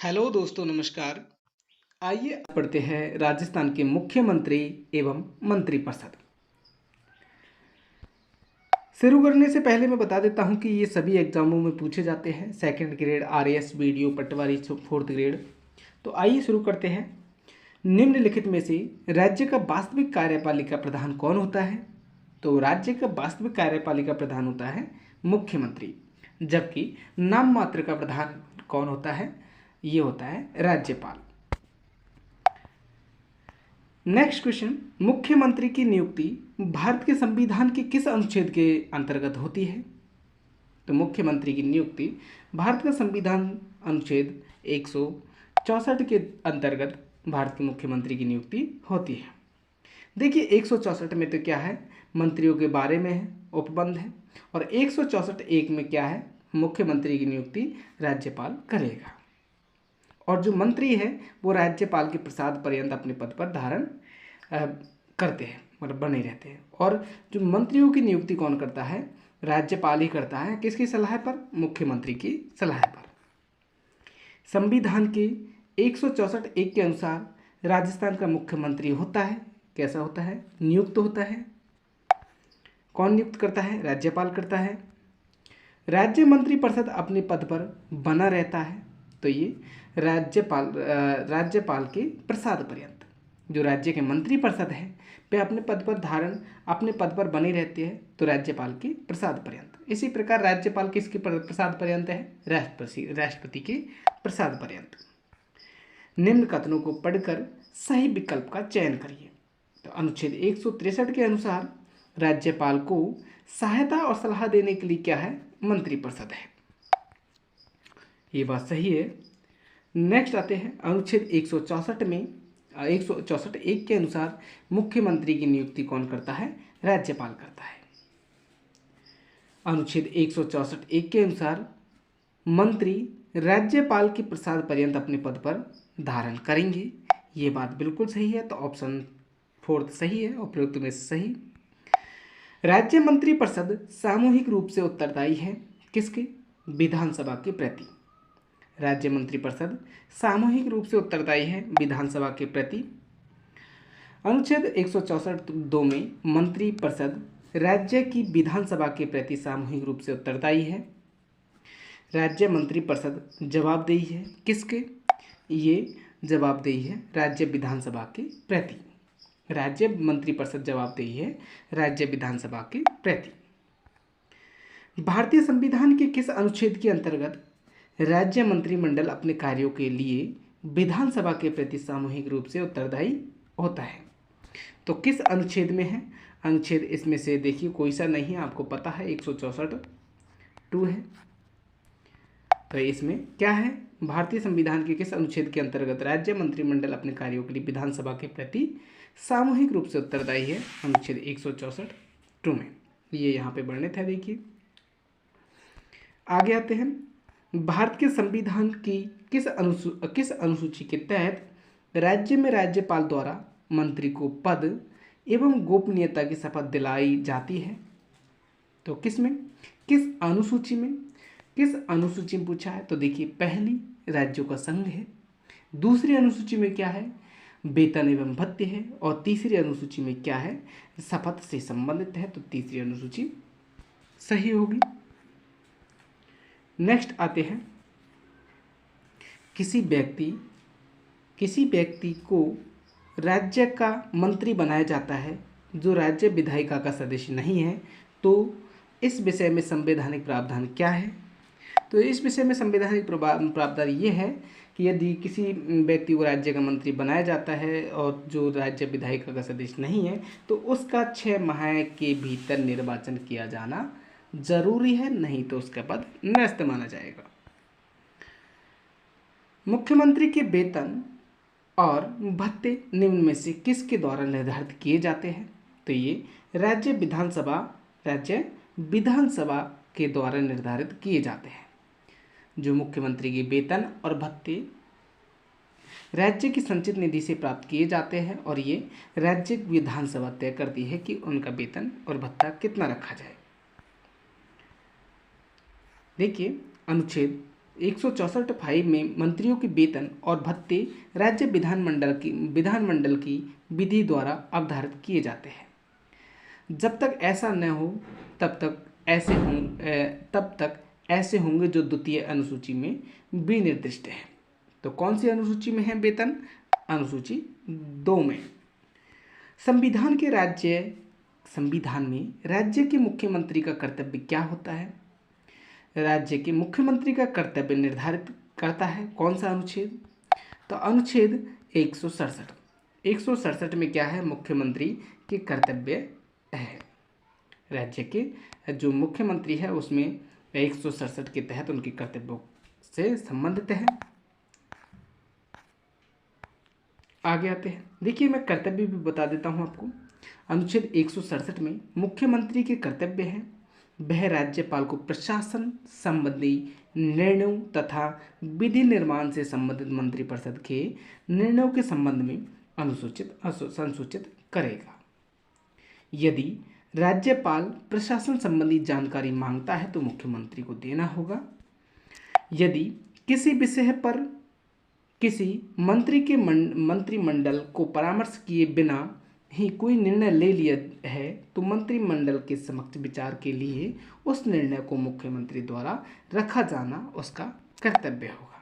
Hello दोस्तों, नमस्कार। आइए पढ़ते हैं राजस्थान के मुख्यमंत्री एवं मंत्रिपरिषद। शुरू करने से पहले मैं बता देता हूं कि ये सभी एग्जामों में पूछे जाते हैं। सेकंड ग्रेड, आरएएस, बीडीओ, पटवारी, फोर्थ ग्रेड। तो आइए शुरू करते हैं। निम्नलिखित में से राज्य का वास्तविक कार्यपालिका प्रधान कौन होता है? तो राज्य का वास्तविक कार्यपालिका प्रधान होता है मुख्यमंत्री, जबकि नाम मात्र का प्रधान कौन होता है? ये होता है राज्यपाल। नेक्स्ट क्वेश्चन, मुख्यमंत्री की नियुक्ति भारत के संविधान के किस अनुच्छेद के अंतर्गत होती है? तो मुख्यमंत्री की नियुक्ति भारत का संविधान अनुच्छेद 164 के अंतर्गत भारत के मुख्यमंत्री की नियुक्ति होती है। देखिए 164 में तो क्या है, मंत्रियों के बारे में है, उपबंध है। और 164(1) में क्या है, मुख्यमंत्री की नियुक्ति राज्यपाल करेगा। और जो मंत्री है वो राज्यपाल के प्रसाद पर्यंत अपने पद पर धारण करते हैं, मतलब बने रहते हैं। और जो मंत्रियों की नियुक्ति कौन करता है? राज्यपाल ही करता है। किसकी सलाह पर? मुख्यमंत्री की सलाह पर। संविधान के 164(1) के अनुसार राजस्थान का मुख्यमंत्री होता है, कैसा होता है? नियुक्त होता है। कौन नियुक्त करता है? राज्यपाल करता है। राज्य मंत्रिपरिषद अपने पद पर बना रहता है, तो ये राज्यपाल के प्रसाद पर्यंत। जो राज्य के मंत्रिपरिषद है वे अपने पद पर बने रहते हैं, तो राज्यपाल के प्रसाद पर्यंत। इसी प्रकार राज्यपाल किसके प्रसाद पर्यंत है? राष्ट्रपति के प्रसाद पर्यंत। निम्न कथनों को पढ़कर सही विकल्प का चयन करिए। तो अनुच्छेद 163 के अनुसार राज्यपाल को सहायता और सलाह देने के लिए क्या है? मंत्रिपरिषद है। ये बात सही है। नेक्स्ट आते हैं अनुच्छेद 164 में 164(1) के अनुसार मुख्यमंत्री की नियुक्ति कौन करता है? राज्यपाल करता है। अनुच्छेद 164(1) के अनुसार मंत्री राज्यपाल के प्रसाद पर्यंत अपने पद पर धारण करेंगे। ये बात बिल्कुल सही है, तो ऑप्शन 4 सही है, उपरोक्त में सही। राज्य मंत्रिपरिषद सामूहिक रूप से उत्तरदायी है किसके? विधानसभा के प्रति। राज्य मंत्रिपरिषद सामूहिक रूप से उत्तरदायी है विधानसभा के प्रति। अनुच्छेद 164(2) में मंत्रिपरिषद राज्य की विधानसभा के प्रति सामूहिक रूप से उत्तरदायी है। राज्य मंत्रिपरिषद जवाबदेही है किसके? ये जवाबदेही है राज्य विधानसभा के प्रति। राज्य मंत्रिपरिषद जवाबदेही है राज्य विधानसभा के प्रति। भारतीय संविधान के किस अनुच्छेद के अंतर्गत राज्य मंत्रिमंडल अपने कार्यों के लिए विधानसभा के प्रति सामूहिक रूप से उत्तरदायी होता है? तो किस अनुच्छेद में है? अनुच्छेद इसमें से देखिए कोई सा नहीं है, आपको पता है 164(2) है। तो इसमें क्या है? भारतीय संविधान के किस अनुच्छेद के अंतर्गत राज्य मंत्रिमंडल अपने कार्यों के लिए विधानसभा के प्रति सामूहिक रूप से उत्तरदायी है? अनुच्छेद 164(2) में। ये यहाँ पे वर्णित है। देखिए आगे आते हैं। भारत के संविधान की किस अनुसूची के तहत राज्य में राज्यपाल द्वारा मंत्री को पद एवं गोपनीयता की शपथ दिलाई जाती है? तो किस में, किस अनुसूची में? किस अनुसूची में पूछा है? तो देखिए पहली राज्यों का संघ है, दूसरी अनुसूची में क्या है? वेतन एवं भत्ते है, और तीसरी अनुसूची में क्या है? शपथ से संबंधित है, तो तीसरी अनुसूची सही होगी। नेक्स्ट आते हैं, किसी व्यक्ति को राज्य का मंत्री बनाया जाता है जो राज्य विधायिका का सदस्य नहीं है, तो इस विषय में संवैधानिक प्रावधान क्या है? तो इस विषय में संवैधानिक प्रावधान ये है कि यदि किसी व्यक्ति को राज्य का मंत्री बनाया जाता है और जो राज्य विधायिका का सदस्य नहीं है, तो उसका 6 माह के भीतर निर्वाचन किया जाना जरूरी है, नहीं तो उसका पद निरस्त माना जाएगा। मुख्यमंत्री के वेतन और भत्ते निम्न में से किसके द्वारा निर्धारित किए जाते हैं? तो ये राज्य विधानसभा के द्वारा निर्धारित किए जाते हैं। जो मुख्यमंत्री के वेतन और भत्ते राज्य की संचित निधि से प्राप्त किए जाते हैं, और ये राज्य विधानसभा तय करती है कि उनका वेतन और भत्ता कितना रखा जाए। देखिए अनुच्छेद 164(5) में मंत्रियों के वेतन और भत्ते राज्य विधानमंडल की विधि द्वारा अवधारित किए जाते हैं। जब तक ऐसा न हो तब तक ऐसे होंगे जो द्वितीय अनुसूची में विनिर्दिष्ट है। तो कौन सी अनुसूची में है वेतन? अनुसूची 2 में। संविधान में राज्य के मुख्यमंत्री का कर्तव्य क्या होता है? राज्य के मुख्यमंत्री का कर्तव्य निर्धारित करता है कौन सा अनुच्छेद? तो अनुच्छेद 167। 167 में क्या है? मुख्यमंत्री के कर्तव्य है। राज्य के जो मुख्यमंत्री है उसमें 167 के तहत उनके कर्तव्यों से संबंधित है। आगे आते हैं। देखिए मैं कर्तव्य भी बता देता हूँ आपको। अनुच्छेद 167 में मुख्यमंत्री के कर्तव्य है वह राज्यपाल को प्रशासन संबंधी निर्णयों तथा विधि निर्माण से संबंधित मंत्रिपरिषद के निर्णयों के संबंध में संसूचित करेगा। यदि राज्यपाल प्रशासन संबंधी जानकारी मांगता है तो मुख्यमंत्री को देना होगा। यदि किसी विषय पर किसी मंत्री के मंत्रिमंडल को परामर्श किए बिना ही कोई निर्णय ले लिया है तो मंत्रिमंडल के समक्ष विचार के लिए उस निर्णय को मुख्यमंत्री द्वारा रखा जाना उसका कर्तव्य होगा।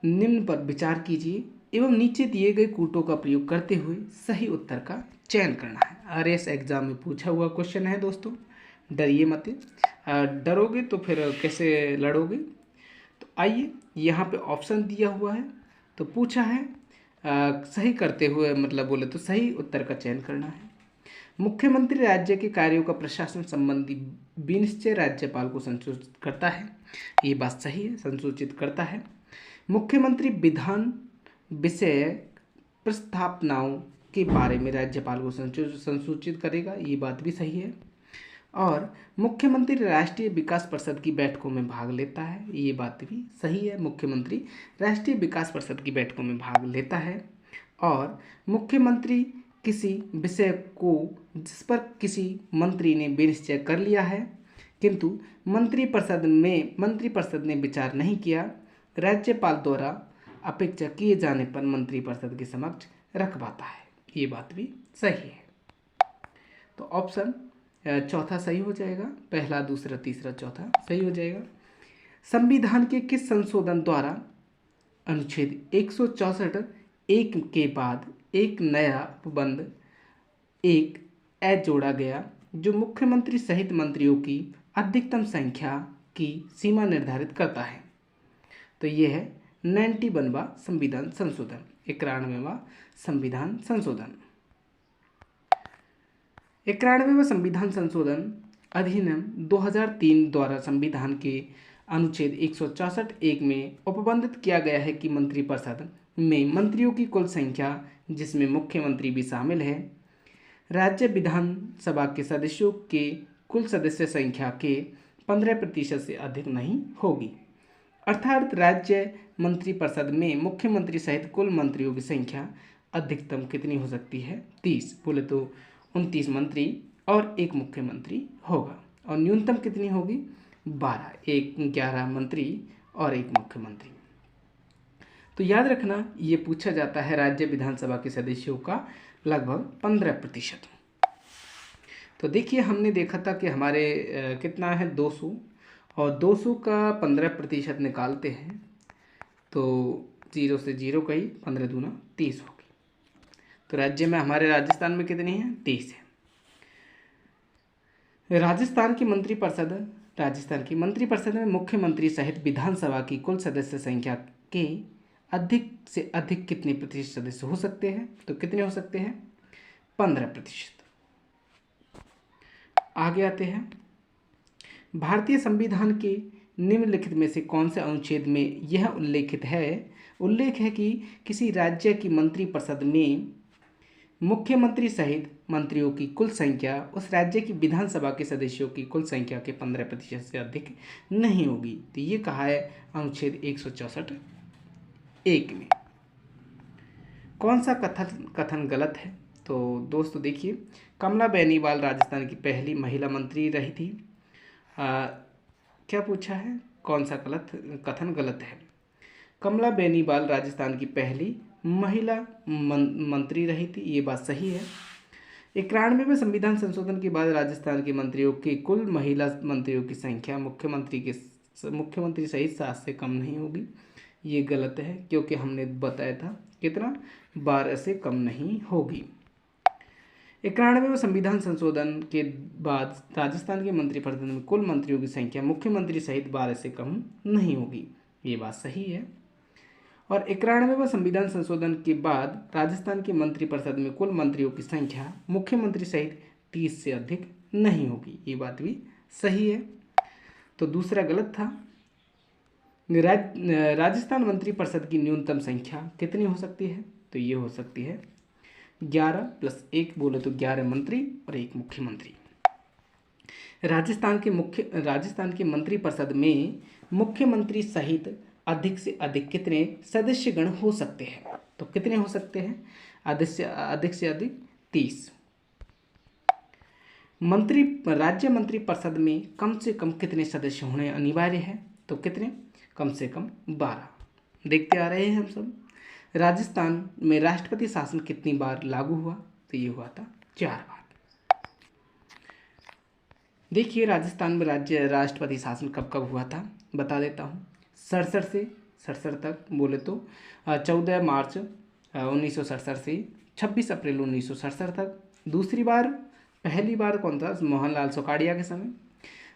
निम्न पर विचार कीजिए एवं नीचे दिए गए कूटों का प्रयोग करते हुए सही उत्तर का चयन करना है। आरएस एग्जाम में पूछा हुआ क्वेश्चन है दोस्तों, डरिए मत। डरोगे तो फिर कैसे लड़ोगे? तो आइए यहाँ पे ऑप्शन दिया हुआ है तो पूछा है सही करते हुए, मतलब बोले तो सही उत्तर का चयन करना है। मुख्यमंत्री राज्य के कार्यों का प्रशासन संबंधी विनिश्चय राज्यपाल को संसूचित करता है। ये बात सही है, संसूचित करता है। मुख्यमंत्री विधान विषय प्रस्तावनाओं के बारे में राज्यपाल को संसूचित करेगा। ये बात भी सही है। और मुख्यमंत्री राष्ट्रीय विकास परिषद की बैठकों में भाग लेता है। ये बात भी सही है, मुख्यमंत्री राष्ट्रीय विकास परिषद की बैठकों में भाग लेता है। और मुख्यमंत्री किसी विषय को जिस पर किसी मंत्री ने विनिश्चय कर लिया है किंतु मंत्रिपरिषद ने विचार नहीं किया, राज्यपाल द्वारा अपेक्षा किए जाने पर मंत्रिपरिषद के समक्ष रखवाता है। ये बात भी सही है। तो ऑप्शन चौथा सही हो जाएगा। पहला, दूसरा, तीसरा, चौथा सही हो जाएगा। संविधान के किस संशोधन द्वारा अनुच्छेद 164(1) के बाद एक नया उपबंध 1 जोड़ा गया जो मुख्यमंत्री सहित मंत्रियों की अधिकतम संख्या की सीमा निर्धारित करता है? तो ये है 91वां संविधान संशोधन, 91वां संविधान संशोधन। 91वां संविधान संशोधन अधिनियम 2003 द्वारा संविधान के अनुच्छेद 164(1) में उपबंधित किया गया है कि मंत्रिपरिषद में मंत्रियों की कुल संख्या, जिसमें मुख्यमंत्री भी शामिल है, राज्य विधानसभा के सदस्यों के कुल सदस्य संख्या के 15% से अधिक नहीं होगी। अर्थात राज्य मंत्रिपरिषद में मुख्यमंत्री सहित कुल मंत्रियों की संख्या अधिकतम कितनी हो सकती है? 30, बोले तो 29 मंत्री और एक मुख्यमंत्री होगा। और न्यूनतम कितनी होगी? 12, 11 मंत्री और एक मुख्यमंत्री। तो याद रखना, ये पूछा जाता है राज्य विधानसभा के सदस्यों का लगभग 15%। तो देखिए हमने देखा था कि हमारे कितना है 200, और 200 का 15% निकालते हैं तो 0 से 0 का ही 15 दूना 30 होगी। तो राज्य में हमारे राजस्थान में कितनी है? 30 है। राजस्थान की मंत्रिपरिषद में मुख्यमंत्री सहित विधानसभा की कुल सदस्य संख्या के अधिक से अधिक कितने प्रतिशत सदस्य हो सकते हैं? तो कितने हो सकते हैं? 15%। आगे आते हैं। भारतीय संविधान के निम्नलिखित में से कौन से अनुच्छेद में यह उल्लेख है कि किसी राज्य की मंत्रिपरिषद में मुख्यमंत्री सहित मंत्रियों की कुल संख्या उस राज्य की विधानसभा के सदस्यों की कुल संख्या के 15% से अधिक नहीं होगी? तो ये कहा है अनुच्छेद 164(1) में। कौन सा कथन गलत है? तो दोस्तों देखिए, कमला बेनीवाल राजस्थान की पहली महिला मंत्री रही थी। क्या पूछा है, कौन सा कथन गलत है। कमला बेनीवाल राजस्थान की पहली महिला मंत्री रही थी, ये बात सही है। 91वें संविधान संशोधन के बाद राजस्थान के मंत्रियों की कुल महिला मंत्रियों की संख्या मुख्यमंत्री सहित 7 से कम नहीं होगी, ये गलत है, क्योंकि हमने बताया था कितना, 12 से कम नहीं होगी। 91वें संविधान संशोधन के बाद राजस्थान के मंत्रिपरिषद में कुल मंत्रियों की संख्या मुख्यमंत्री सहित 12 से कम नहीं होगी, ये बात सही है। और 91वें संविधान संशोधन के बाद राजस्थान के मंत्रिपरिषद में कुल मंत्रियों की संख्या मुख्यमंत्री सहित 30 से अधिक नहीं होगी, ये बात भी सही है। तो दूसरा गलत था। राजस्थान मंत्रिपरिषद की न्यूनतम संख्या कितनी हो सकती है, तो ये हो सकती है 11 + 1, बोले तो 11 मंत्री और 1 मुख्यमंत्री। राजस्थान के मंत्रिपरिषद में मुख्यमंत्री सहित अधिक से अधिक कितने सदस्यगण हो सकते हैं, तो कितने हो सकते हैं, अधिक से अधिक 30। राज्य मंत्रिपरिषद में कम से कम कितने सदस्य होने अनिवार्य है, तो कितने, कम से कम 12। देखते आ रहे हैं हम सब। राजस्थान में राष्ट्रपति शासन कितनी बार लागू हुआ, तो ये हुआ था 4 बार। देखिए राजस्थान में राष्ट्रपति शासन कब कब हुआ था, बता देता हूँ। 67 तक, बोले तो 14 मार्च 1967 से 26 अप्रैल 1967 तक। पहली बार कौन था, मोहनलाल सुखाड़िया के समय।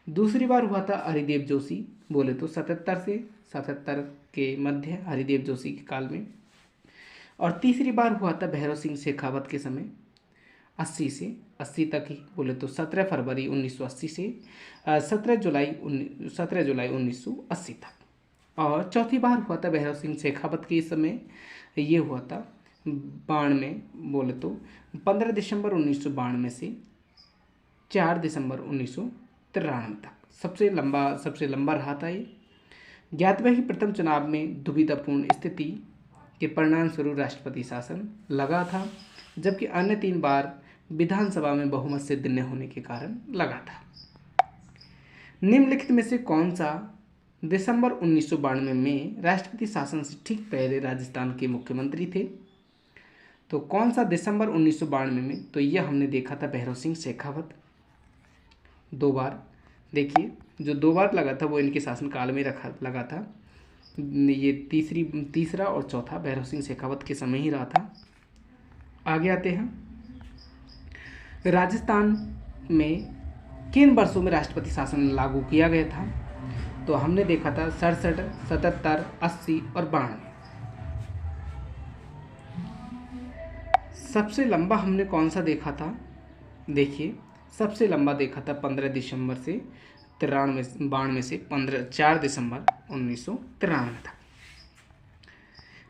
दूसरी बार हुआ था हरिदेव जोशी, बोले तो 77 से 77 के मध्य, हरिदेव जोशी के काल में। और तीसरी बार हुआ था भैरव सिंह शेखावत के समय, 80 से 80 तक ही, बोले तो 17 फरवरी 1980 से 17 जुलाई 1980 तक। और चौथी बार हुआ था भैरव सिंह शेखावत के समय, ये हुआ था 92, बोले तो 15 दिसंबर 1992 से 4 दिसंबर 1993 तक। सबसे लंबा रहा था ये। ज्ञातव्य ही प्रथम चुनाव में दुविधापूर्ण स्थिति के परिणाम स्वरूप राष्ट्रपति शासन लगा था, जबकि अन्य 3 बार विधानसभा में बहुमत सिद्ध न होने के कारण लगा था। निम्नलिखित में से कौन सा दिसंबर 1992 में राष्ट्रपति शासन से ठीक पहले राजस्थान के मुख्यमंत्री थे, तो कौन सा दिसंबर 1992 में, तो यह हमने देखा था भैरव सिंह शेखावत 2 बार। देखिए जो 2 बार लगा था वो इनके शासनकाल में लगा था, ये तीसरा और चौथा भैरव सिंह शेखावत के समय ही रहा था। आगे आते हैं, राजस्थान में किन वर्षों में राष्ट्रपति शासन लागू किया गया था, तो हमने देखा था 67, 77, 80 और 92। सबसे लंबा हमने कौन सा देखा था, देखिए सबसे लंबा देखा था 15 दिसंबर से 92 से 4 दिसंबर 1993 था।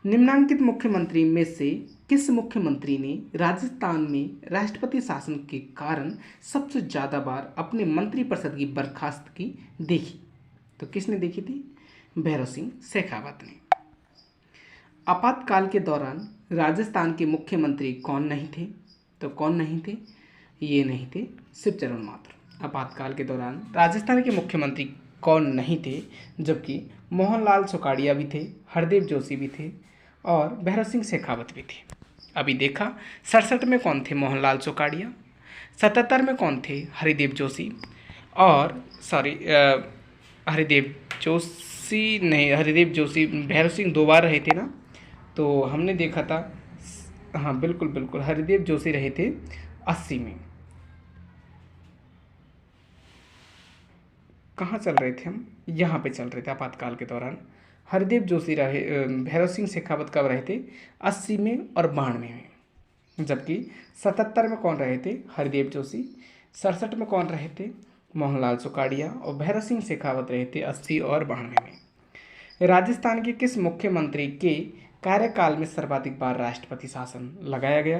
निम्नांकित मुख्यमंत्री में से किस मुख्यमंत्री ने राजस्थान में राष्ट्रपति शासन के कारण सबसे ज़्यादा बार अपने मंत्रिपरिषद की बर्खास्तगी देखी, तो किसने देखी थी, भैरव सिंह शेखावत ने। आपातकाल के दौरान राजस्थान के मुख्यमंत्री कौन नहीं थे, तो कौन नहीं थे, ये नहीं थे शिवचरण मात्र। आपातकाल के दौरान राजस्थान के मुख्यमंत्री कौन नहीं थे, जबकि मोहनलाल सुखाड़िया भी थे, हरदेव जोशी भी थे और भैरव सिंह शेखावत भी थे। अभी देखा 67 में कौन थे, मोहनलाल सुखाड़िया। 77 में कौन थे, हरिदेव जोशी। और हरिदेव जोशी भैरव सिंह 2 बार रहे थे ना, तो हमने देखा था, हाँ बिल्कुल हरिदेव जोशी रहे थे 80 में। कहाँ चल रहे थे हम, यहाँ पे चल रहे थे आपातकाल के दौरान। हरदेव जोशी रहे, भैरव सिंह शेखावत कब रहे थे, 80 में और 92 में। जबकि 77 में कौन रहे थे, हरदेव जोशी। 67 में कौन रहे थे, मोहनलाल सुखाड़िया। और भैरव सिंह शेखावत रहे थे 80 और 92 में। राजस्थान के किस मुख्यमंत्री के कार्यकाल में सर्वाधिक बार राष्ट्रपति शासन लगाया गया,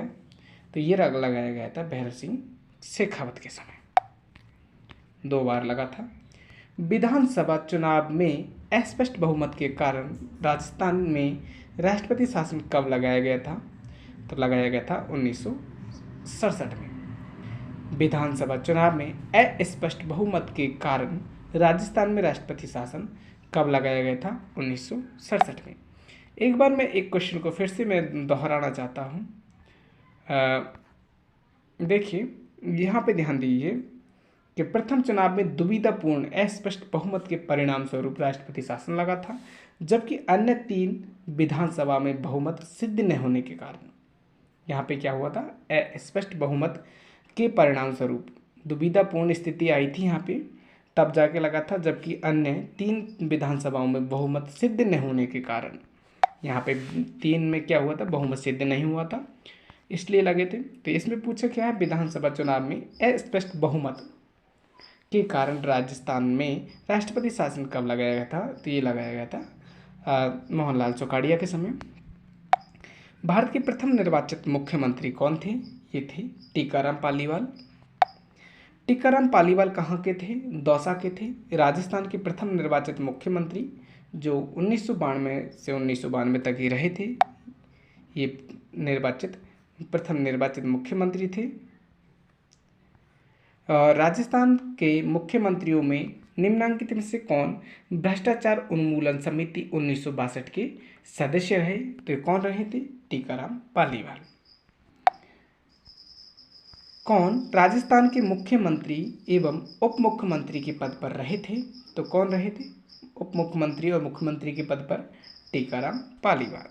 तो ये लगाया गया था भैरव सिंह शेखावत के समय, 2 बार लगा था। विधानसभा चुनाव में अस्पष्ट बहुमत के कारण राजस्थान में राष्ट्रपति शासन कब लगाया गया था, तो लगाया गया था 1967 में। विधानसभा चुनाव में अस्पष्ट बहुमत के कारण राजस्थान में राष्ट्रपति शासन कब लगाया गया था? 1967 में। एक बार मैं एक क्वेश्चन को फिर से मैं दोहराना चाहता हूँ। देखिए, यहाँ पे ध्यान दीजिए कि प्रथम चुनाव में दुविधापूर्ण अस्पष्ट बहुमत के परिणाम स्वरूप राष्ट्रपति शासन लगा था, जबकि अन्य 3 विधानसभा में बहुमत सिद्ध न होने के कारण यहाँ पे क्या हुआ था? अस्पष्ट बहुमत के परिणाम स्वरूप दुविधापूर्ण स्थिति आई थी यहाँ पे, तब जाके लगा था, जबकि अन्य 3 विधानसभाओं में बहुमत सिद्ध न होने के कारण यहाँ पे 3 में क्या हुआ था? बहुमत सिद्ध नहीं हुआ था, इसलिए लगे थे। तो इसमें पूछा क्या है? विधानसभा चुनाव में अस्पष्ट बहुमत के कारण राजस्थान में राष्ट्रपति शासन कब लगाया गया था? तो ये लगाया गया था मोहनलाल चौकाड़िया के समय। भारत के प्रथम निर्वाचित मुख्यमंत्री कौन थे? ये थे टीकाराम पालीवाल। टीकाराम पालीवाल कहाँ के थे? दौसा के थे। राजस्थान के प्रथम निर्वाचित मुख्यमंत्री जो 1992 से 1992 तक ही रहे थे, ये प्रथम निर्वाचित मुख्यमंत्री थे। राजस्थान के मुख्यमंत्रियों में निम्नलिखित में से कौन भ्रष्टाचार उन्मूलन समिति 1962 के सदस्य रहे? तो कौन रहे थे? टीकाराम पालीवाल। कौन राजस्थान के मुख्यमंत्री एवं उप मुख्यमंत्री के पद पर रहे थे? तो कौन रहे थे उप मुख्यमंत्री और मुख्यमंत्री के पद पर? टीकाराम पालीवाल।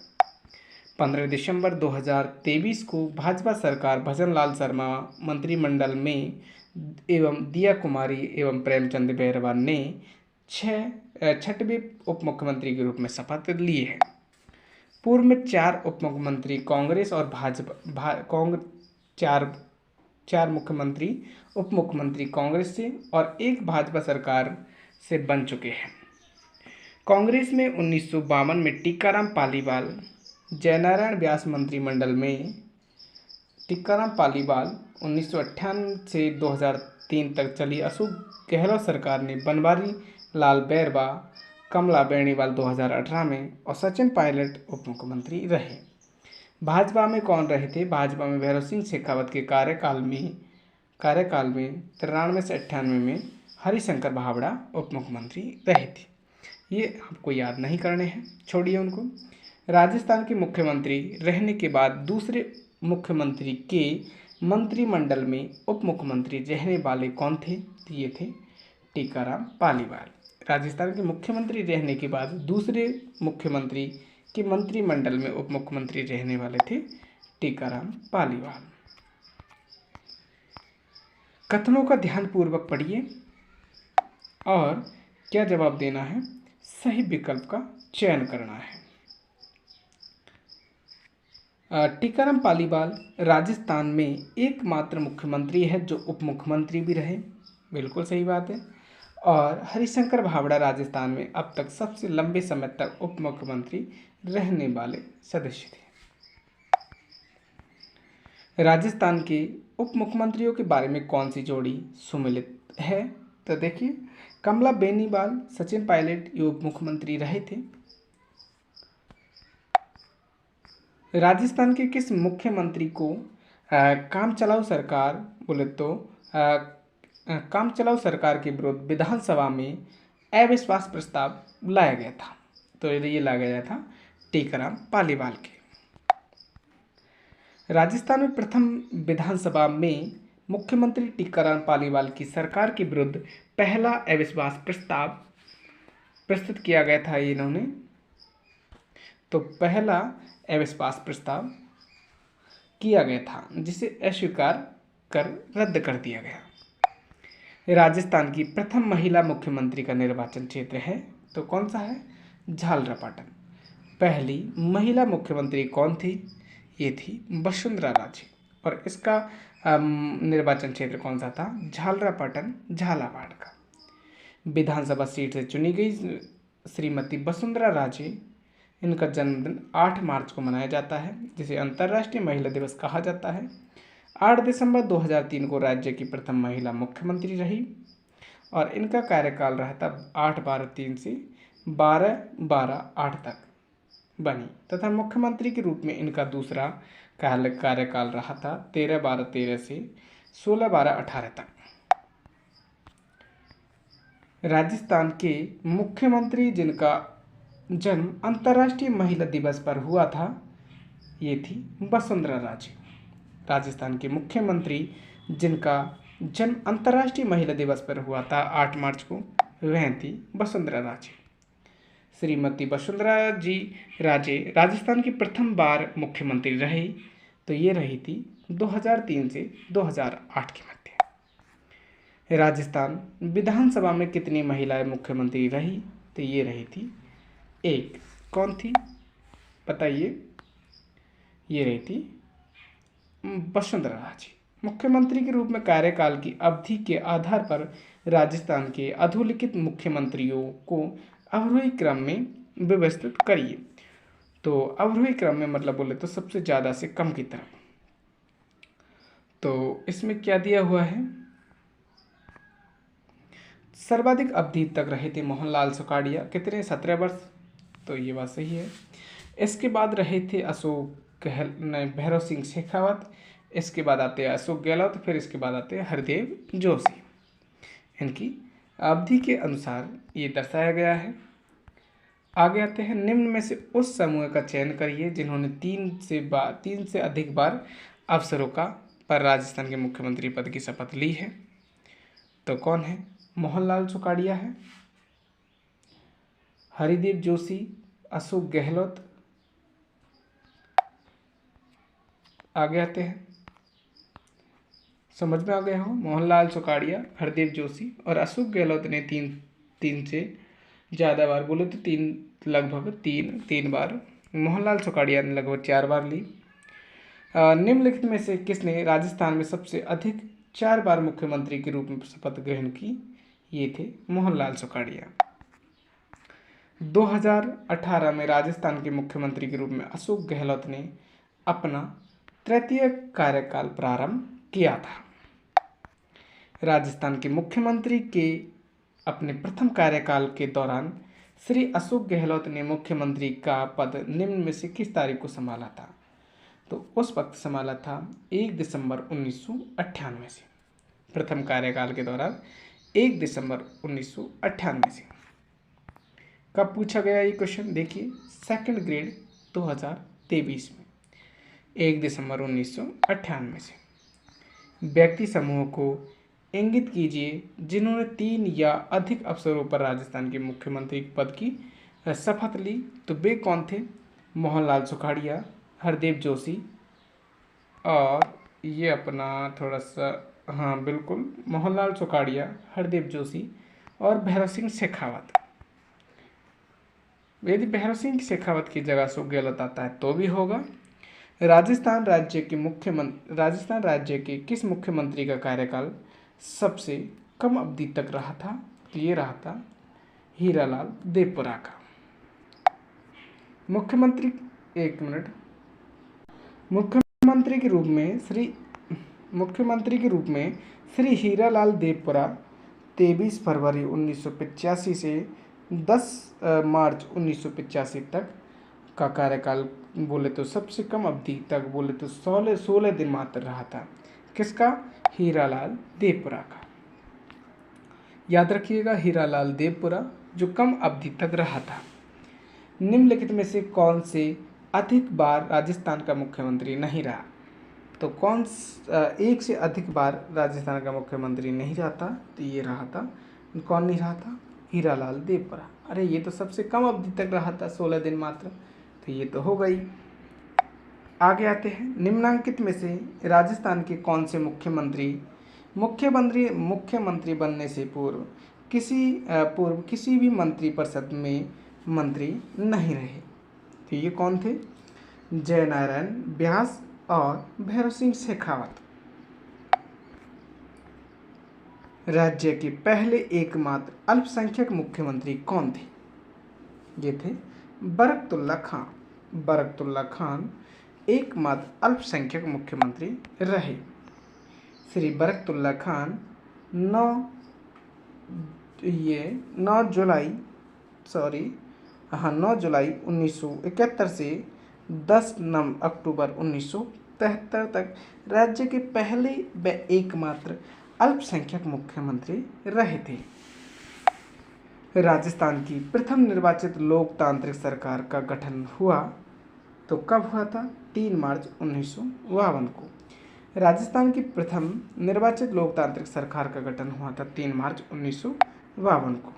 15 दिसंबर 2023 को भाजपा सरकार भजनलाल शर्मा मंत्रिमंडल में एवं दिया कुमारी एवं प्रेमचंद बैरवा ने 6वें उप मुख्यमंत्री के रूप में शपथ लिए हैं। पूर्व में 4 उप मुख्यमंत्री कांग्रेस और भाजपा चार मुख्यमंत्री उप मुख्यमंत्री कांग्रेस से और 1 भाजपा सरकार से बन चुके हैं। कांग्रेस में 1952 में टीकाराम पालीवाल, जयनारायण व्यास मंत्रिमंडल में टीकाराम पालीवाल, 1998 से 2003 तक चली अशोक गहलोत सरकार ने बनवारी लाल बैरवा, कमला बेनीवाल 2018 में और सचिन पायलट उप मुख्यमंत्री रहे। भाजपा में कौन रहे थे? भाजपा में भैरव सिंह शेखावत के कार्यकाल में 93 से 98 में हरिशंकर भावड़ा उप मुख्यमंत्री रहे थे। ये आपको याद नहीं करने हैं, छोड़िए उनको। राजस्थान के मुख्यमंत्री रहने के बाद दूसरे मुख्यमंत्री के मंत्रिमंडल में उप मुख्यमंत्री रहने वाले कौन थे? तो ये थे टीकाराम पालीवाल। राजस्थान के मुख्यमंत्री रहने के बाद दूसरे मुख्यमंत्री के मंत्रिमंडल में उप मुख्यमंत्री रहने वाले थे टीकाराम पालीवाल। कथनों का ध्यानपूर्वक पढ़िए और क्या जवाब देना है? सही विकल्प का चयन करना है। टीकाराम पालीवाल राजस्थान में एकमात्र मुख्यमंत्री है जो उप मुख्यमंत्री भी रहे, बिल्कुल सही बात है। और हरिशंकर भावड़ा राजस्थान में अब तक सबसे लंबे समय तक उप मुख्यमंत्री रहने वाले सदस्य थे। राजस्थान के उप मुख्यमंत्रियों के बारे में कौन सी जोड़ी सुमेलित है? तो देखिए, कमला बेनीवाल, सचिन पायलट ये उप मुख्यमंत्री रहे थे। राजस्थान के किस मुख्यमंत्री को काम चलाऊ सरकार बोले तो काम चलाऊ सरकार के विरुद्ध विधानसभा में अविश्वास प्रस्ताव लाया गया था? तो ये लाया गया था टीकाराम पालीवाल के। राजस्थान में प्रथम विधानसभा में मुख्यमंत्री टीकाराम पालीवाल की सरकार के विरुद्ध पहला अविश्वास प्रस्ताव प्रस्तुत किया गया था इन्होंने। तो पहला अविश्वास प्रस्ताव किया गया था जिसे अस्वीकार कर रद्द कर दिया गया। राजस्थान की प्रथम महिला मुख्यमंत्री का निर्वाचन क्षेत्र है तो कौन सा है? झालरापाटन। पहली महिला मुख्यमंत्री कौन थी? ये थी वसुंधरा राजे और इसका निर्वाचन क्षेत्र कौन सा था? झालरापाटन झालावाड़ का। विधानसभा सीट से चुनी गई श्रीमती वसुंधरा राजे, इनका जन्मदिन 8 मार्च को मनाया जाता है जिसे अंतर्राष्ट्रीय महिला दिवस कहा जाता है। 8 दिसंबर 2003 को राज्य की प्रथम महिला मुख्यमंत्री रही और इनका कार्यकाल रहा था 8/12/3 से 12/12/8 तक बनी तथा मुख्यमंत्री के रूप में इनका दूसरा कार्यकाल रहा था 13/12/13 से 16/12/18 तक। राजस्थान के मुख्यमंत्री जिनका जन्म अंतर्राष्ट्रीय महिला दिवस पर हुआ था, ये थी वसुंधरा राजे। राजस्थान के मुख्यमंत्री जिनका जन्म अंतर्राष्ट्रीय महिला दिवस पर हुआ था 8 मार्च को, वह थी वसुंधरा राजे। श्रीमती वसुंधरा जी राजे राजस्थान की प्रथम बार मुख्यमंत्री रही, तो ये रही थी 2003 से 2008 के मध्य। राजस्थान विधानसभा में कितनी महिलाएं मुख्यमंत्री रही, तो ये रही थी 1। कौन थी बताइए? ये रही थी वसुंधरा राजे। मुख्यमंत्री के रूप में कार्यकाल की अवधि के आधार पर राजस्थान के अधोलिखित मुख्यमंत्रियों को अवरोही क्रम में व्यवस्थित करिए। तो अवरोही क्रम में मतलब बोले तो सबसे ज़्यादा से कम की तरफ। तो इसमें क्या दिया हुआ है? सर्वाधिक अवधि तक रहे थे मोहनलाल सुखाड़िया, कितने? 17 वर्ष। तो ये बात सही है। इसके बाद रहे थे भैरव सिंह शेखावत, इसके बाद आते हैं अशोक गहलोत, फिर इसके बाद आते हैं हरदेव जोशी। इनकी अवधि के अनुसार ये दर्शाया गया है। आगे आते हैं, निम्न में से उस समूह का चयन करिए जिन्होंने 3 से अधिक बार अवसरों पर राजस्थान के मुख्यमंत्री पद की शपथ ली है। तो कौन है? मोहनलाल सुखाड़िया है, हरिदेव जोशी, अशोक गहलोत। आगे आते हैं, समझ में आ गया हो? मोहनलाल सुखाड़िया, हरदेव जोशी और अशोक गहलोत ने तीन से ज़्यादा बार, बोले तो लगभग तीन बार। मोहनलाल सुखाड़िया ने लगभग 4 बार ली। निम्नलिखित में से किसने राजस्थान में सबसे अधिक 4 बार मुख्यमंत्री के रूप में शपथ ग्रहण की? ये थे मोहनलाल सुखाड़िया। 2018 में राजस्थान के मुख्यमंत्री के रूप में अशोक गहलोत ने अपना तृतीय कार्यकाल प्रारंभ किया था। राजस्थान के मुख्यमंत्री के अपने प्रथम कार्यकाल के दौरान श्री अशोक गहलोत ने मुख्यमंत्री का पद निम्न में से किस तारीख को संभाला था? तो उस वक्त संभाला था 1 दिसंबर 1998 से। प्रथम कार्यकाल के दौरान 1 दिसंबर 1998 से। कब पूछा गया ये क्वेश्चन? देखिए, 2nd ग्रेड 2023 में, 1 दिसंबर 1998 से। व्यक्ति समूह को इंगित कीजिए जिन्होंने 3 या अधिक अवसरों पर राजस्थान के मुख्यमंत्री पद की शपथ ली। तो वे कौन थे? मोहनलाल सुखाड़िया, हरदेव जोशी और ये अपना थोड़ा सा, हाँ बिल्कुल, मोहनलाल सुखाड़िया, हरदेव जोशी और भैरव सिंह शेखावत। यदि भैरव सिंह शेखावत की जगह अशोक गहलोत आता है तो भी होगा। राजस्थान राज्य के किस मुख्यमंत्री का कार्यकाल सबसे कम अवधि तक रहा था? तो ये रहा था हीरालाल देवपुरा का। मुख्यमंत्री के रूप में श्री हीरालाल देवपुरा 23 फरवरी 1985 से 10 मार्च 1985 तक का कार्यकाल बोले तो सबसे कम अवधि तक बोले तो 16 दिन मात्र रहा था। किसका? हीरालाल देवपुरा का। याद रखिएगा, हीरालाल देवपुरा जो कम अवधि तक रहा था। निम्नलिखित में से कौन से अधिक बार राजस्थान का मुख्यमंत्री नहीं रहा? तो एक से अधिक बार राजस्थान का मुख्यमंत्री नहीं रहता, तो ये रहा था, कौन नहीं रहा था? हीरालाल देवपुरा। अरे ये तो सबसे कम अवधि तक रहा था, 16 दिन मात्र, तो ये तो हो गई। आगे आते हैं, निम्नांकित में से राजस्थान के कौन से मुख्यमंत्री बनने से पूर्व किसी भी मंत्रिपरिषद में मंत्री नहीं रहे? तो ये कौन थे? जयनारायण व्यास और भैरव सिंह शेखावत। राज्य के पहले एकमात्र अल्पसंख्यक मुख्यमंत्री कौन थे? ये थे बरकतुल्ला खान। बरकतुल्ला खान एकमात्र अल्पसंख्यक मुख्यमंत्री रहे। श्री बरकतुल्ला खान 9 जुलाई 1971 से 10 अक्टूबर 1973 73 तक राज्य के पहले व एकमात्र अल्पसंख्यक मुख्यमंत्री रहे थे। राजस्थान की प्रथम निर्वाचित लोकतांत्रिक सरकार का गठन हुआ तो कब हुआ था? 3 मार्च 1952 को। राजस्थान की प्रथम निर्वाचित लोकतांत्रिक सरकार का गठन हुआ था 3 मार्च 1952 को।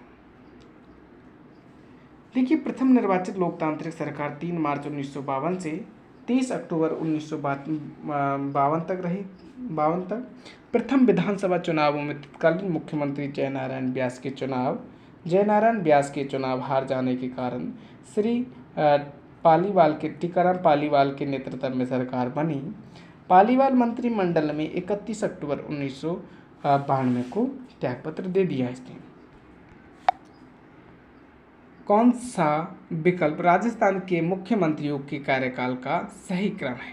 देखिए, प्रथम निर्वाचित लोकतांत्रिक सरकार 3 मार्च 1952 से 30 अक्टूबर 1952 तक रही। 52 तक प्रथम विधानसभा चुनावों में तत्कालीन मुख्यमंत्री जयनारायण व्यास के चुनाव हार जाने के कारण श्री टीकाराम पालीवाल के नेतृत्व में सरकार बनी। पालीवाल मंत्रिमंडल में 31 अक्टूबर 1992 को त्यागपत्र दे दिया इसने। कौन सा विकल्प राजस्थान के मुख्यमंत्रियों के कार्यकाल का सही क्रम है?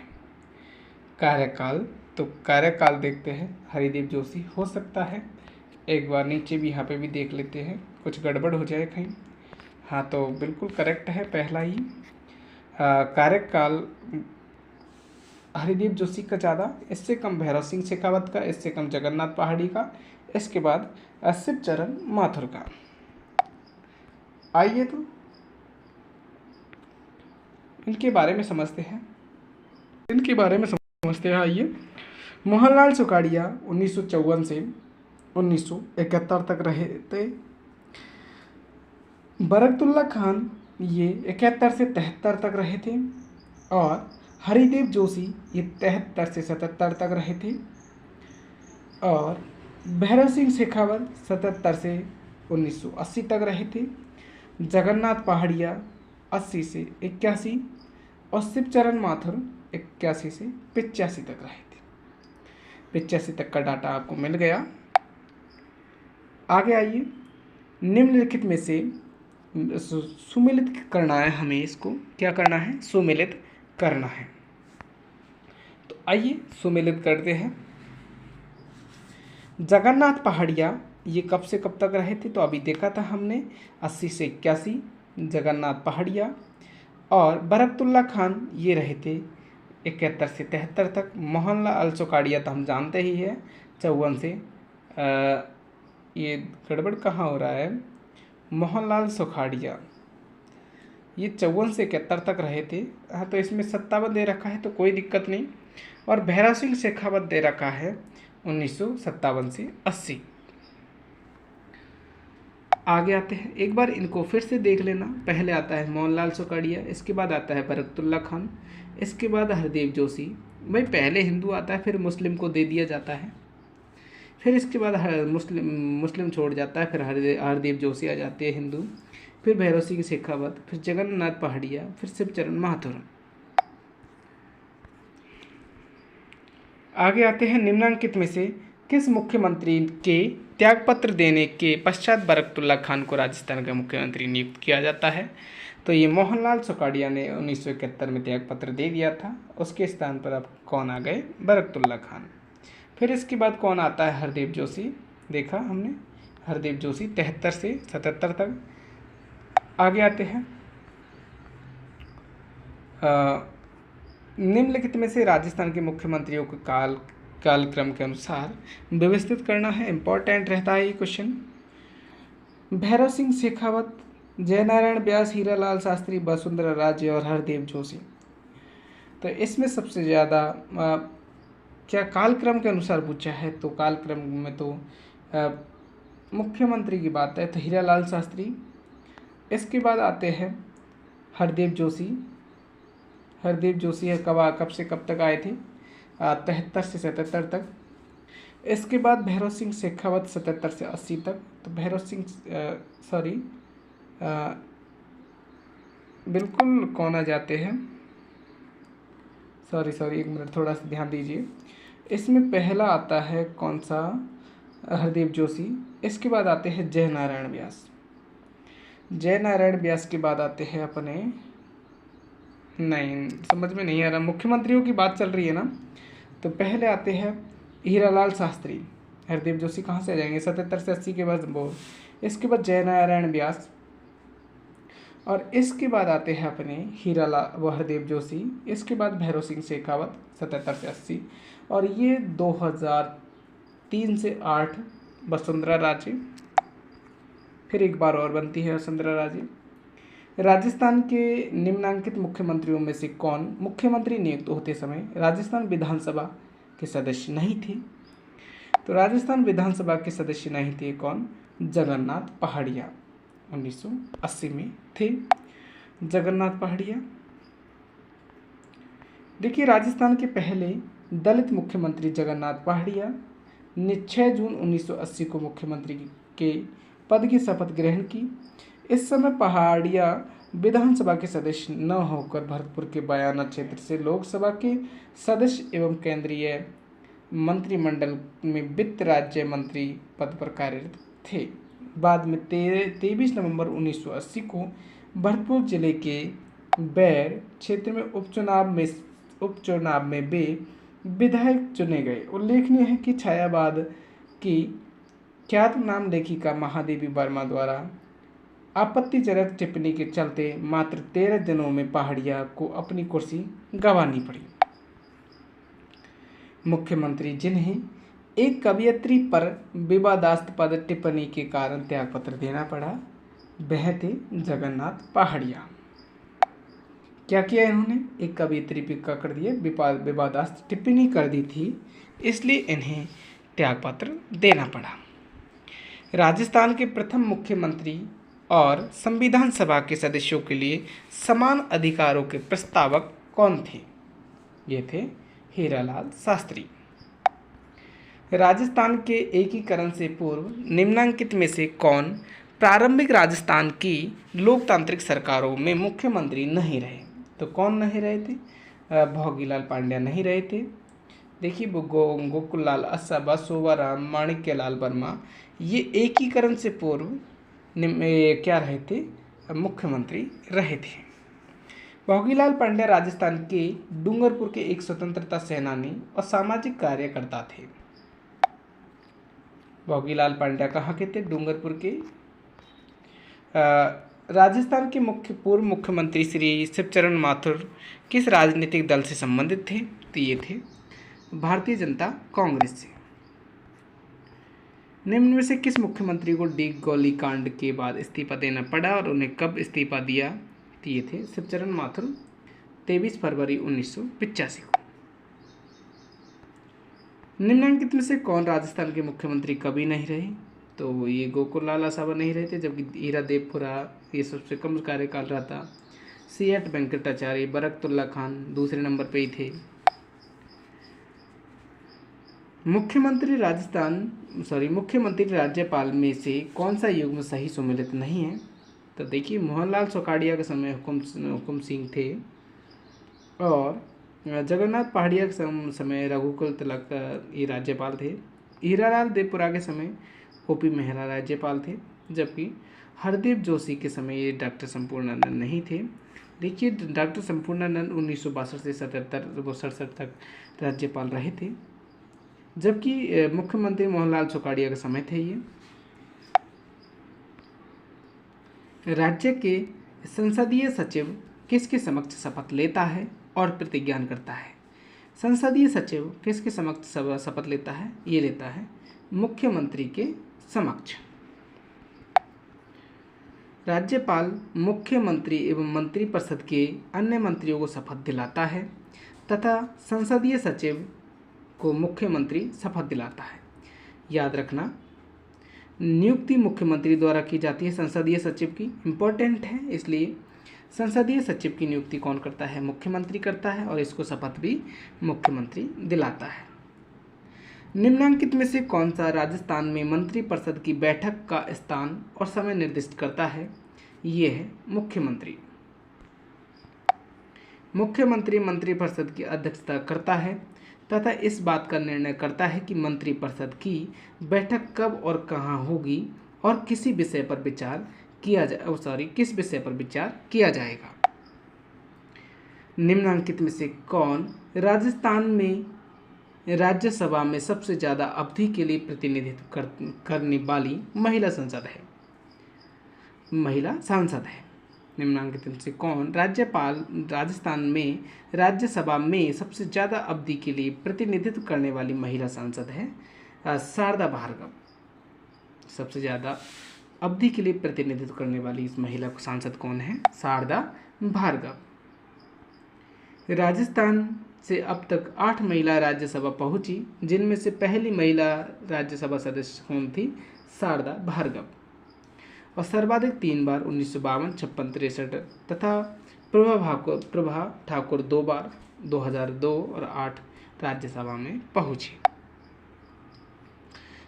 कार्यकाल देखते हैं, हरिदेव जोशी हो सकता है। एक बार नीचे भी यहाँ पे भी देख लेते हैं, कुछ गड़बड़ हो जाए कहीं। हाँ, तो बिल्कुल करेक्ट है पहला ही। कार्यकाल हरिदेव जोशी का ज़्यादा, इससे कम भैरव सिंह शेखावत का, इससे कम जगन्नाथ पहाड़ी का, इसके बाद शिवचरण माथुर का। आइए तो इनके बारे में समझते हैं। आइए, मोहनलाल सुखाड़िया 1954 से 1971 तक रहे थे। बरकतुल्ला खान ये 71 से 73 तक रहे थे। और हरिदेव जोशी ये 73 से 77 तक रहे थे। और भैरव सिंह शेखावत 77 से 1980 तक रहे थे। जगन्नाथ पहाड़िया 80 से 81 और शिवचरण माथुर 81 से 85 तक रहे थे। 85 तक का डाटा आपको मिल गया। आगे आइए, निम्नलिखित में से सुमेलित करना है हमें। इसको क्या करना है? सुमेलित करना है। तो आइए सुमेलित करते हैं। जगन्नाथ पहाड़िया ये कब से कब तक रहे थे? तो अभी देखा था हमने 80 से 81 जगन्नाथ पहाड़िया। और बरकतुल्ला खान ये रहे थे 71 से 73 तक। मोहनलाल सुखाड़िया तो हम जानते ही है 54 से ये गड़बड़ कहाँ हो रहा है? मोहनलाल सुखाड़िया ये 54 से 71 तक रहे थे। हाँ, तो इसमें 57 दे रखा है तो कोई दिक्कत नहीं। और भैरव सिंह शेखावत दे रखा है 1957 से 80। आगे आते हैं, एक बार इनको फिर से देख लेना। पहले आता है मोहनलाल सुखाड़िया, इसके बाद आता है बरकतुल्ला खान, इसके बाद हरदेव जोशी। भाई पहले हिंदू आता है, फिर मुस्लिम को दे दिया जाता है, फिर इसके बाद मुस्लिम छोड़ जाता है, फिर हरदेव जोशी आ जाते हैं हिंदू, फिर भैरव सिंह शेखावत, फिर जगन्नाथ पहाड़िया, फिर शिवचरण माथुर। आगे आते हैं, निम्नांकित में से किस मुख्यमंत्री के त्यागपत्र देने के पश्चात बरकतुल्ला खान को राजस्थान का मुख्यमंत्री नियुक्त किया जाता है? तो ये मोहनलाल सुखाड़िया ने 1971 में त्यागपत्र दे दिया था। उसके स्थान पर अब कौन आ गए? बरकतुल्ला खान। फिर इसके बाद कौन आता है? हरदेव जोशी। देखा हमने हरदेव जोशी 73 से 77 तक। आगे आते हैं, निम्नलिखित में से राजस्थान के मुख्यमंत्रियों के कालक्रम के अनुसार व्यवस्थित करना है। इम्पोर्टेंट रहता है ये क्वेश्चन। भैरव सिंह शेखावत, जयनारायण व्यास, हीरालाल शास्त्री, वसुंधरा राजे और हरदेव जोशी। तो इसमें सबसे ज़्यादा क्या कालक्रम के अनुसार पूछा है? तो कालक्रम में तो मुख्यमंत्री की बात है तो हीरालाल शास्त्री। इसके बाद आते हैं हरदेव जोशी। हरदेव जोशी है कब से कब तक आए थे? 73 से 77 तक। इसके बाद भैरव सिंह शेखावत 77 से 80 तक। तो भैरव सिंह बिल्कुल कौन आ जाते हैं? सॉरी एक मिनट, थोड़ा सा ध्यान दीजिए। इसमें पहला आता है कौन सा? हरदेव जोशी। इसके बाद आते हैं जयनारायण व्यास। जयनारायण व्यास के बाद आते हैं अपने, नहीं समझ में नहीं आ रहा, मुख्यमंत्रियों की बात चल रही है ना, तो पहले आते हैं हीरालाल शास्त्री। हरदेव जोशी कहाँ से आ जाएंगे? 77 से 80 के बाद वो। इसके बाद जयनारायण व्यास और इसके बाद आते हैं अपने हीरालाल व हरदेव जोशी, इसके बाद भैरव सिंह शेखावत 77 से 80, और ये 2003 से 8 वसुंधरा राजे, फिर एक बार और बनती है वसुंधरा राजे। राजस्थान के निम्नांकित मुख्यमंत्रियों में से कौन मुख्यमंत्री नियुक्त होते समय राजस्थान विधानसभा के सदस्य नहीं थे? तो राजस्थान विधानसभा के सदस्य नहीं थे कौन? जगन्नाथ पहाड़िया 1980 में थे जगन्नाथ पहाड़िया। देखिए, राजस्थान के पहले दलित मुख्यमंत्री जगन्नाथ पहाड़िया ने 6 जून 1980 को मुख्यमंत्री के पद की शपथ ग्रहण की। इस समय पहाड़िया विधानसभा के सदस्य न होकर भरतपुर के बयाना क्षेत्र से लोकसभा के सदस्य एवं केंद्रीय मंत्रिमंडल में वित्त राज्य मंत्री पद पर कार्यरत थे। बाद में 23 नवंबर 1980 को भरतपुर जिले के बैर क्षेत्र में उपचुनाव में वे विधायक चुने गए। उल्लेखनीय है कि छायावाद की ख्यातनाम लेखिका महादेवी वर्मा द्वारा आपत्तिजनक टिप्पणी के चलते मात्र 13 दिनों में पहाड़िया को अपनी कुर्सी गंवानी पड़ी। मुख्यमंत्री जिन्हें एक कवयित्री पर विवादास्पद टिप्पणी के कारण त्यागपत्र देना पड़ा, वह थे जगन्नाथ पहाड़िया। क्या किया इन्होंने? एक कवयित्री पर कर दिए विवादास्पद टिप्पणी कर दी थी, इसलिए इन्हें त्यागपत्र देना पड़ा। राजस्थान के प्रथम मुख्यमंत्री और संविधान सभा के सदस्यों के लिए समान अधिकारों के प्रस्तावक कौन थे? ये थे हीरालाल शास्त्री। राजस्थान के एकीकरण से पूर्व निम्नांकित में से कौन प्रारंभिक राजस्थान की लोकतांत्रिक सरकारों में मुख्यमंत्री नहीं रहे? तो कौन नहीं रहे थे? भोगीलाल पांड्या नहीं रहे थे। देखिए, गोकुललाल असबा, शोभाराम, माणिक्यलाल वर्मा, ये एकीकरण से पूर्व क्या रहे थे? मुख्यमंत्री रहे थे। भोगीलाल पांड्या राजस्थान के डूंगरपुर के एक स्वतंत्रता सेनानी और सामाजिक कार्यकर्ता थे। भोगीलाल पांड्या कहाँ के थे? डूंगरपुर के। राजस्थान के पूर्व मुख्यमंत्री श्री शिवचरण माथुर किस राजनीतिक दल से संबंधित थे? तो ये थे भारतीय जनता कांग्रेस से। निम्न में से किस मुख्यमंत्री को डी गोली कांड के बाद इस्तीफा देना पड़ा और उन्हें कब इस्तीफा दिया? तो ये थे शिवचरण माथुर 23 फरवरी 1985 को। निम्नलिखित में से कौन राजस्थान के मुख्यमंत्री कभी नहीं रहे? तो ये गोकुललाल आसावा नहीं रहे थे, जबकि हीरा देवपुरा ये सबसे कम कार्यकाल रहा था। C.H. वेंकटाचार्य, बरकतुल्ला खान दूसरे नंबर पे ही थे। मुख्यमंत्री राज्यपाल में से कौन सा युग्म सही सुमेलित नहीं है? तो देखिए, मोहनलाल सोकाड़िया के समय हुकुम सिंह थे और जगन्नाथ पहाड़िया के समय रघुकुल तिलक ये राज्यपाल थे। हीरालाल देवपुरा के समय O.P. मेहरा राज्यपाल थे, जबकि हरदेव जोशी के समय ये डॉक्टर संपूर्णानंद नहीं थे। देखिए, डॉक्टर संपूर्णानंद 1962 से 67 तक राज्यपाल रहे थे, जबकि मुख्यमंत्री मोहनलाल सोकाड़िया के समय थे ये। राज्य के संसदीय सचिव किसके समक्ष शपथ लेता है और प्रतिज्ञान करता है? संसदीय सचिव किसके समक्ष शपथ लेता है? ये लेता है मुख्यमंत्री के समक्ष। राज्यपाल मुख्यमंत्री एवं मंत्रिपरिषद के अन्य मंत्रियों को शपथ दिलाता है तथा संसदीय सचिव को मुख्यमंत्री शपथ दिलाता है। याद रखना, नियुक्ति मुख्यमंत्री द्वारा की जाती है। संसदीय सचिव की इम्पोर्टेंट है, इसलिए संसदीय सचिव की नियुक्ति कौन करता है? मुख्यमंत्री करता है, और इसको शपथ भी मुख्यमंत्री दिलाता है। निम्नांकित में से कौन सा राजस्थान में मंत्रिपरिषद की बैठक का स्थान और समय निर्दिष्ट करता है? ये है मुख्यमंत्री। मुख्यमंत्री मंत्रिपरिषद की अध्यक्षता करता है तथा इस बात का निर्णय करता है कि मंत्रिपरिषद की बैठक कब और कहाँ होगी और किस विषय पर विचार किया जाएगा। निम्नांकित में से कौन राजस्थान में राज्यसभा में सबसे ज़्यादा अवधि के लिए प्रतिनिधित्व करने वाली महिला सांसद है? निम्नांकित में से कौन राज्यपाल राजस्थान में राज्यसभा में सबसे ज़्यादा अवधि के लिए प्रतिनिधित्व करने वाली महिला सांसद है? शारदा भार्गव सबसे ज़्यादा अवधि के लिए प्रतिनिधित्व करने वाली इस महिला सांसद कौन है? शारदा भार्गव। राजस्थान से अब तक 8 महिला राज्यसभा पहुंची, जिनमें से पहली महिला राज्यसभा सदस्य कौन थी? शारदा भार्गव। और सर्वाधिक 3 बार 1952, 56, 63 तथा प्रभा ठाकुर 2 बार 2002 और 8 राज्यसभा में पहुंची।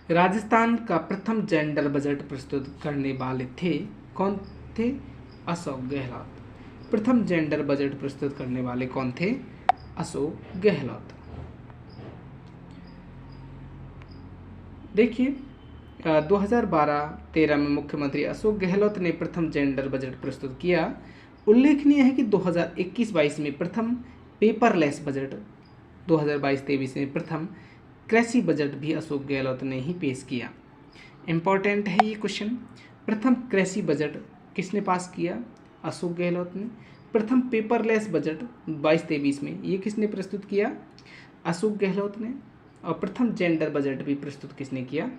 राजस्थान का प्रथम जेंडर बजट प्रस्तुत करने वाले थे कौन थे? अशोक गहलोत। प्रथम जेंडर बजट प्रस्तुत करने वाले कौन थे? अशोक गहलोत। देखिए 2012-13 में मुख्यमंत्री अशोक गहलोत ने प्रथम जेंडर बजट प्रस्तुत किया। उल्लेखनीय है कि 2021-22 में प्रथम पेपरलेस बजट, 2022-23 में प्रथम कृषि बजट भी अशोक गहलोत ने ही पेश किया। इम्पॉर्टेंट है ये क्वेश्चन। प्रथम कृषि बजट किसने पास किया? अशोक गहलोत ने। प्रथम पेपरलेस बजट 22-23 में ये किसने प्रस्तुत किया? अशोक गहलोत ने। और प्रथम जेंडर बजट भी प्रस्तुत किसने किया?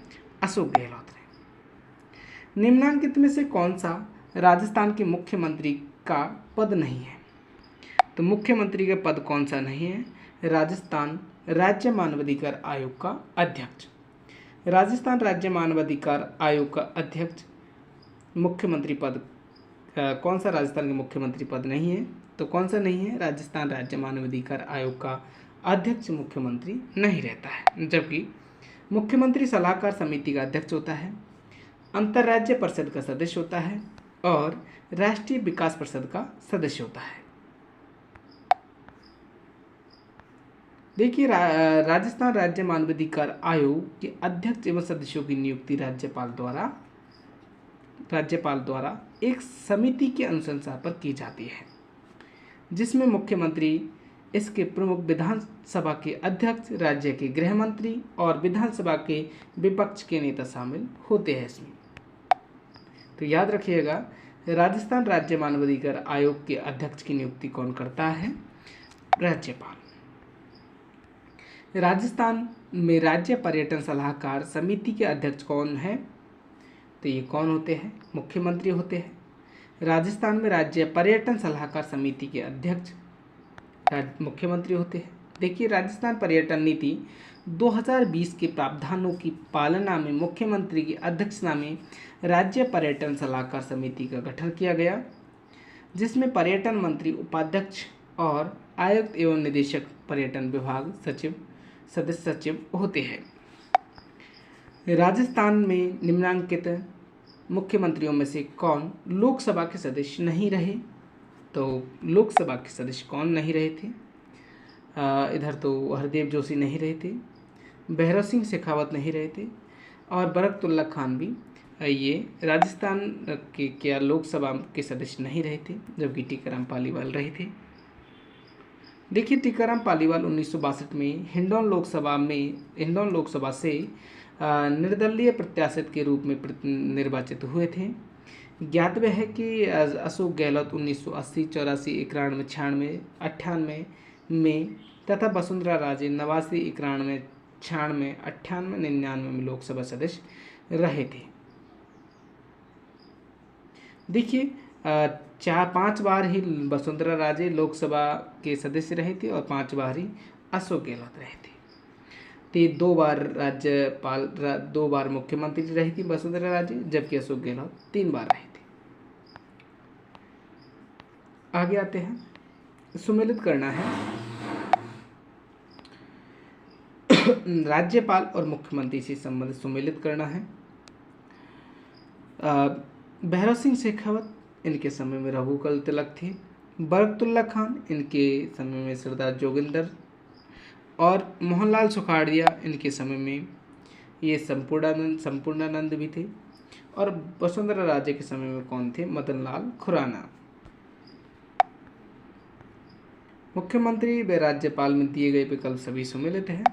अशोक गहलोत ने। निम्नांकित में से कौन सा राजस्थान के मुख्यमंत्री का पद नहीं है? तो मुख्यमंत्री का पद कौन सा नहीं है? राजस्थान राज्य मानवाधिकार आयोग का अध्यक्ष। राजस्थान राज्य मानवाधिकार आयोग का अध्यक्ष मुख्यमंत्री पद कौन सा राजस्थान के मुख्यमंत्री पद नहीं है? तो कौन सा नहीं है? राजस्थान राज्य मानवाधिकार आयोग का अध्यक्ष मुख्यमंत्री नहीं रहता है, जबकि मुख्यमंत्री सलाहकार समिति का अध्यक्ष होता है, अंतर्राज्य परिषद का सदस्य होता है और राष्ट्रीय विकास परिषद का सदस्य होता है। देखिए राजस्थान राज्य मानवाधिकार आयोग के अध्यक्ष एवं सदस्यों की नियुक्ति राज्यपाल द्वारा एक समिति की अनुशंसा पर की जाती है, जिसमें मुख्यमंत्री, इसके प्रमुख, विधानसभा के अध्यक्ष, राज्य के गृह मंत्री और विधानसभा के विपक्ष के नेता शामिल होते हैं इसमें। तो याद रखिएगा, राजस्थान राज्य मानवाधिकार आयोग के अध्यक्ष की नियुक्ति कौन करता है? राज्यपाल। राजस्थान में राज्य पर्यटन सलाहकार समिति के अध्यक्ष कौन है? तो ये कौन होते हैं? मुख्यमंत्री होते हैं। राजस्थान में राज्य पर्यटन सलाहकार समिति के अध्यक्ष मुख्यमंत्री होते हैं। देखिए राजस्थान पर्यटन नीति 2020 के प्रावधानों की पालना में मुख्यमंत्री की अध्यक्षता में राज्य पर्यटन सलाहकार समिति का गठन किया गया, जिसमें पर्यटन मंत्री, उपाध्यक्ष और आयुक्त एवं निदेशक पर्यटन विभाग सदस्य सचिव होते हैं। राजस्थान में निम्नांकित मुख्यमंत्रियों में से कौन लोकसभा के सदस्य नहीं रहे? तो लोकसभा के सदस्य कौन नहीं रहे थे? इधर तो हरदेव जोशी नहीं रहे थे, भैरव सिंह शेखावत नहीं रहे थे और बरकतुल्ला खान भी ये राजस्थान के क्या लोकसभा के सदस्य नहीं रहे थे, जबकि टीकाराम पालीवाल रहे थे। देखिए टीकाराम पालीवाल 1962 में हिंडौन लोकसभा से निर्दलीय प्रत्याशी के रूप में निर्वाचित हुए थे। ज्ञातव्य है कि अशोक गहलोत 1980, 84, 91, 96, 98 में तथा वसुंधरा राजे 89, 91, 96, 98, 99 में लोकसभा सदस्य रहे थे। देखिए 4-5 बार ही वसुंधरा राजे लोकसभा के सदस्य रहे थे और 5 बार ही अशोक गहलोत रहे थे। तो 2 बार राज्यपाल, 2 बार मुख्यमंत्री रही थी वसुंधरा राजे, जबकि अशोक गहलोत 3 बार रहे थे। आगे आते हैं, सुमेलित करना है राज्यपाल और मुख्यमंत्री से संबंधित सुमेलित करना है। भैरव सिंह शेखावत, इनके समय में रघुकुल तिलक थे। बरकतुल्ला खान, इनके समय में सरदार जोगिंदर और मोहनलाल सुखाड़िया, इनके समय में ये संपूर्णानंद भी थे। और वसुंधरा राजे के समय में कौन थे? मदन लाल खुराना। मुख्यमंत्री व राज्यपाल में दिए गए विकल्प सभी सुमेलित हैं।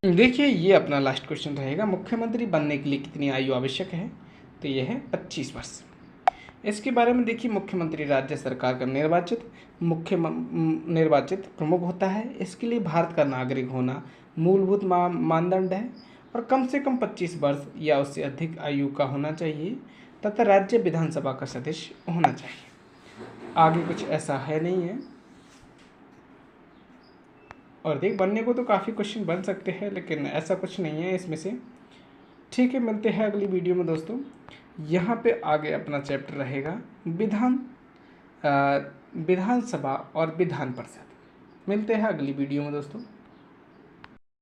देखिए ये अपना लास्ट क्वेश्चन रहेगा, मुख्यमंत्री बनने के लिए कितनी आयु आवश्यक है? तो यह है 25 वर्ष। इसके बारे में देखिए, मुख्यमंत्री राज्य सरकार का निर्वाचित प्रमुख होता है। इसके लिए भारत का नागरिक होना मूलभूत मानदंड है और कम से कम 25 वर्ष या उससे अधिक आयु का होना चाहिए तथा राज्य विधानसभा का सदस्य होना चाहिए। आगे कुछ ऐसा है नहीं है। और देख, बनने को तो काफ़ी क्वेश्चन बन सकते हैं, लेकिन ऐसा कुछ नहीं है इसमें से। ठीक है, मिलते हैं अगली वीडियो में दोस्तों। यहाँ पे आगे अपना चैप्टर रहेगा विधानसभा और विधान परिषद। मिलते हैं अगली वीडियो में दोस्तों।